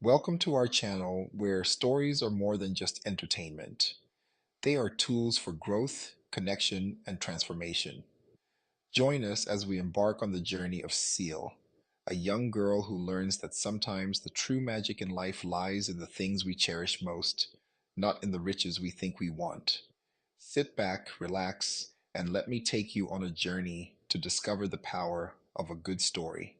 Welcome to our channel where stories are more than just entertainment. They are tools for growth, connection, and transformation. Join us as we embark on the journey of Seal, a young girl who learns that sometimes the true magic in life lies in the things we cherish most, not in the riches we think we want. Sit back, relax, and let me take you on a journey to discover the power of a good story.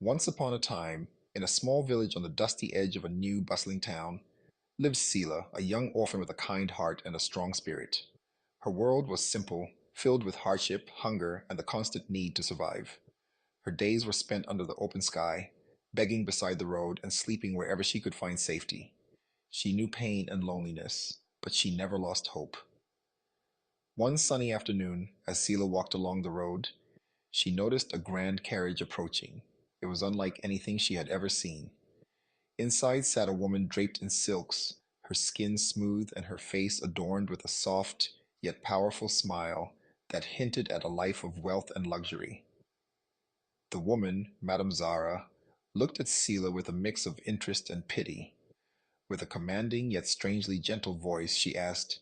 Once upon a time, in a small village on the dusty edge of a new, bustling town, lived Seela, a young orphan with a kind heart and a strong spirit. Her world was simple, filled with hardship, hunger, and the constant need to survive. Her days were spent under the open sky, begging beside the road and sleeping wherever she could find safety. She knew pain and loneliness, but she never lost hope. One sunny afternoon, as Seela walked along the road, she noticed a grand carriage approaching. It was unlike anything she had ever seen. Inside sat a woman draped in silks, her skin smooth and her face adorned with a soft yet powerful smile that hinted at a life of wealth and luxury. The woman, Madame Zara, looked at Seela with a mix of interest and pity. With a commanding yet strangely gentle voice, she asked,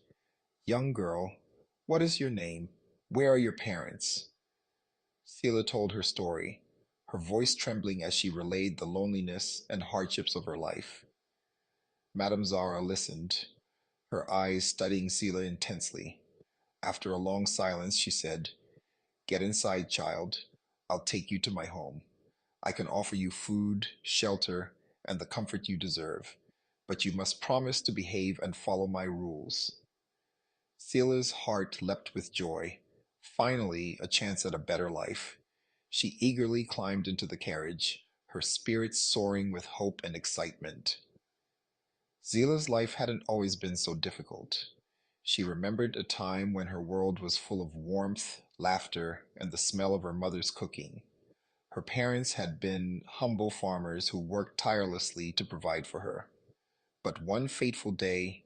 "Young girl, what is your name? Where are your parents?" Seela told her story, her voice trembling as she relayed the loneliness and hardships of her life. Madame Zara listened, her eyes studying Seela intensely. After a long silence, she said, "Get inside, child. I'll take you to my home. I can offer you food, shelter, and the comfort you deserve, but you must promise to behave and follow my rules." Sela's heart leapt with joy. Finally, a chance at a better life. She eagerly climbed into the carriage, her spirits soaring with hope and excitement. Zila's life hadn't always been so difficult. She remembered a time when her world was full of warmth, laughter, and the smell of her mother's cooking. Her parents had been humble farmers who worked tirelessly to provide for her. But one fateful day,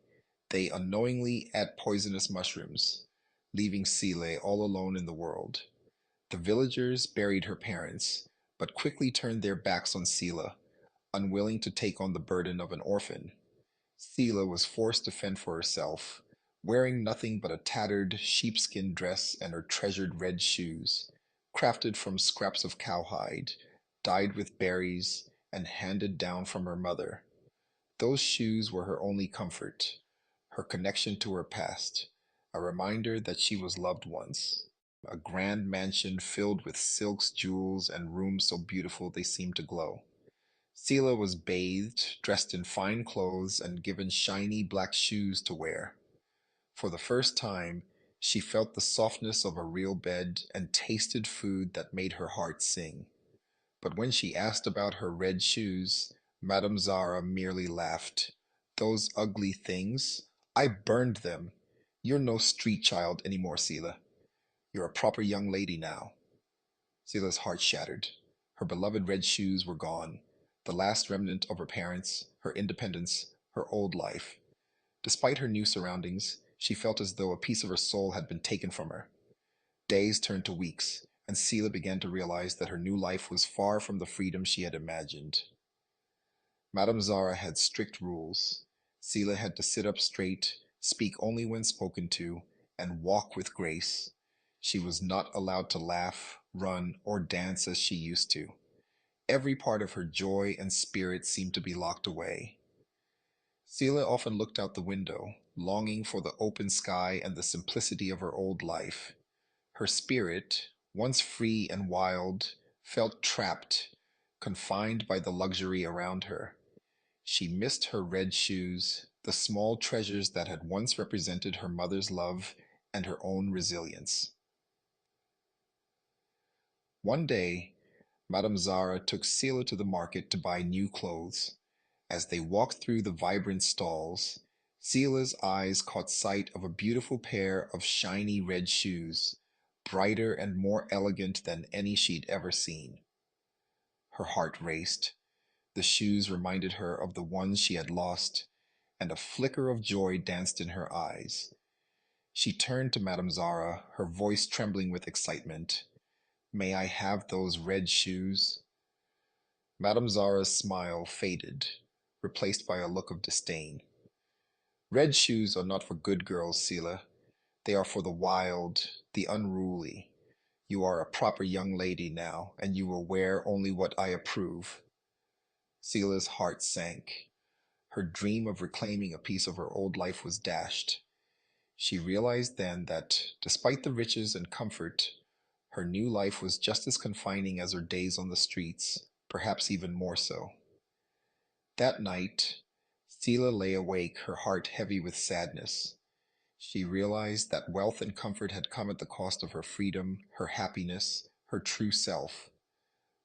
they unknowingly ate poisonous mushrooms, leaving Sile all alone in the world. The villagers buried her parents, but quickly turned their backs on Sila, unwilling to take on the burden of an orphan. Sila was forced to fend for herself, wearing nothing but a tattered sheepskin dress and her treasured red shoes, crafted from scraps of cowhide, dyed with berries, and handed down from her mother. Those shoes were her only comfort, her connection to her past, a reminder that she was loved once. A grand mansion filled with silks, jewels, and rooms so beautiful they seemed to glow. Sela was bathed, dressed in fine clothes, and given shiny black shoes to wear. For the first time, she felt the softness of a real bed and tasted food that made her heart sing. But when she asked about her red shoes, Madame Zara merely laughed. "Those ugly things? I burned them. You're no street child anymore, Sela. You're a proper young lady now." Sela's heart shattered. Her beloved red shoes were gone, the last remnant of her parents, her independence, her old life. Despite her new surroundings, she felt as though a piece of her soul had been taken from her. Days turned to weeks, and Sela began to realize that her new life was far from the freedom she had imagined. Madame Zara had strict rules. Sela had to sit up straight, speak only when spoken to, and walk with grace. She was not allowed to laugh, run, or dance as she used to. Every part of her joy and spirit seemed to be locked away. Sela often looked out the window, longing for the open sky and the simplicity of her old life. Her spirit, once free and wild, felt trapped, confined by the luxury around her. She missed her red shoes, the small treasures that had once represented her mother's love and her own resilience. One day, Madame Zara took Sela to the market to buy new clothes. As they walked through the vibrant stalls, Sela's eyes caught sight of a beautiful pair of shiny red shoes, brighter and more elegant than any she'd ever seen. Her heart raced. The shoes reminded her of the ones she had lost, and a flicker of joy danced in her eyes. She turned to Madame Zara, her voice trembling with excitement. "May I have those red shoes?" Madame Zara's smile faded, replaced by a look of disdain. Red shoes are not for good girls, Seela. They are for the wild, the unruly. You are a proper young lady now, and you will wear only what I approve. Seela's heart sank. Her dream of reclaiming a piece of her old life was dashed. She realized then that, despite the riches and comfort, her new life was just as confining as her days on the streets, perhaps even more so. That night, Seela lay awake, her heart heavy with sadness. She realized that wealth and comfort had come at the cost of her freedom, her happiness, her true self.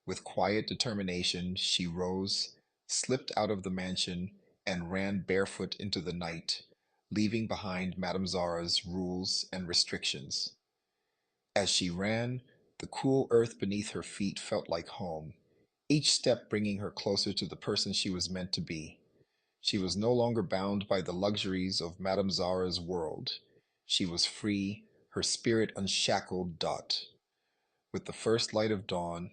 With quiet determination, she rose, slipped out of the mansion, and ran barefoot into the night, leaving behind Madame Zara's rules and restrictions. As she ran, the cool earth beneath her feet felt like home, each step bringing her closer to the person she was meant to be. She was no longer bound by the luxuries of Madame Zara's world. She was free, her spirit unshackled. Dot. With the first light of dawn,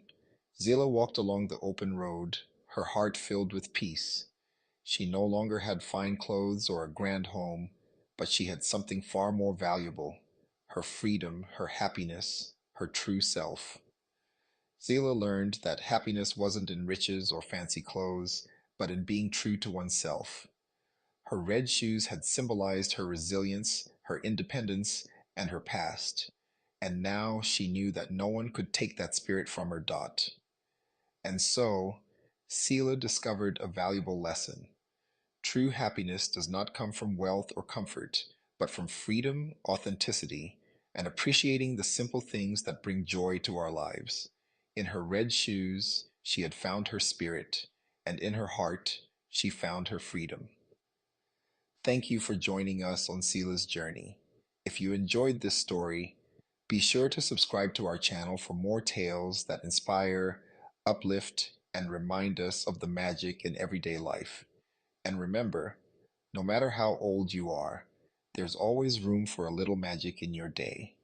Zillah walked along the open road, her heart filled with peace. She no longer had fine clothes or a grand home, but she had something far more valuable: her freedom, her happiness, her true self. Zillah learned that happiness wasn't in riches or fancy clothes, but in being true to oneself. Her red shoes had symbolized her resilience, her independence, and her past. And now she knew that no one could take that spirit from her. Dot. And so, Seela discovered a valuable lesson. True happiness does not come from wealth or comfort, but from freedom, authenticity, and appreciating the simple things that bring joy to our lives. In her red shoes, she had found her spirit, and in her heart, she found her freedom. Thank you for joining us on Seela's journey. If you enjoyed this story, be sure to subscribe to our channel for more tales that inspire, uplift, and remind us of the magic in everyday life. And remember, no matter how old you are, there's always room for a little magic in your day.